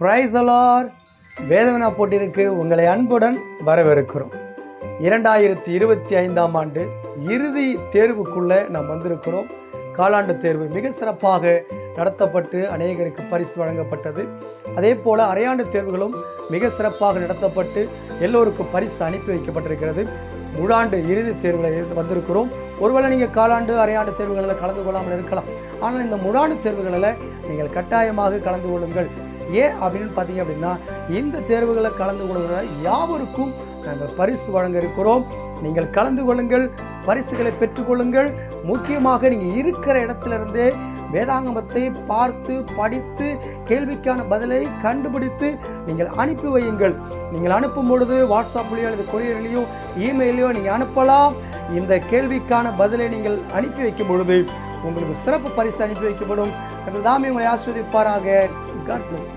Praise the Lord. வேதவினா போட்டிற்கு உங்களை அன்புடன் வரவேற்கிறோம். 2025ஆம் ஆண்டு இறுதி தேர்வுக்குள்ளே நாம் வந்திருக்கிறோம். காலாண்டு தேர்வு மிக சிறப்பாக நடத்தப்பட்டு அநேகருக்கு பரிசு வழங்கப்பட்டது. அதே போல் அரையாண்டு தேர்வுகளும் மிக சிறப்பாக நடத்தப்பட்டு எல்லோருக்கும் பரிசு அனுப்பி வைக்கப்பட்டிருக்கிறது. முழாண்டு இறுதி தேர்வில் வந்திருக்கிறோம். ஒருவேளை நீங்கள் காலாண்டு அரையாண்டு தேர்வுகளில் கலந்து கொள்ளாமல் இருக்கலாம். ஆனால் இந்த முழாண்டு தேர்வுகளில் நீங்கள் கட்டாயமாக கலந்து கொள்ளுங்கள். ஏன் அப்படின்னு பார்த்தீங்க அப்படின்னா, இந்த தேர்வுகளை கலந்து கொள்கிற யாவருக்கும் நாங்கள் பரிசு வழங்க இருக்கிறோம். நீங்கள் கலந்து கொள்ளுங்கள், பரிசுகளை பெற்றுக்கொள்ளுங்கள். முக்கியமாக நீங்கள் இருக்கிற இடத்திலிருந்தே வேதாங்கமத்தை பார்த்து படித்து கேள்விக்கான பதிலை கண்டுபிடித்து நீங்கள் அனுப்பி வையுங்கள். நீங்கள் அனுப்பும் பொழுது வாட்ஸ்அப்லேயோ அல்லது கொரியர்லேயோ இமெயிலையோ நீங்கள் அனுப்பலாம். இந்த கேள்விக்கான பதிலை நீங்கள் அனுப்பி வைக்கும் பொழுது உங்களுக்கு சிறப்பு பரிசு அனுப்பி வைக்கப்படும். தாமே உங்களை ஆசீர்வதிப்பாராக. God bless you.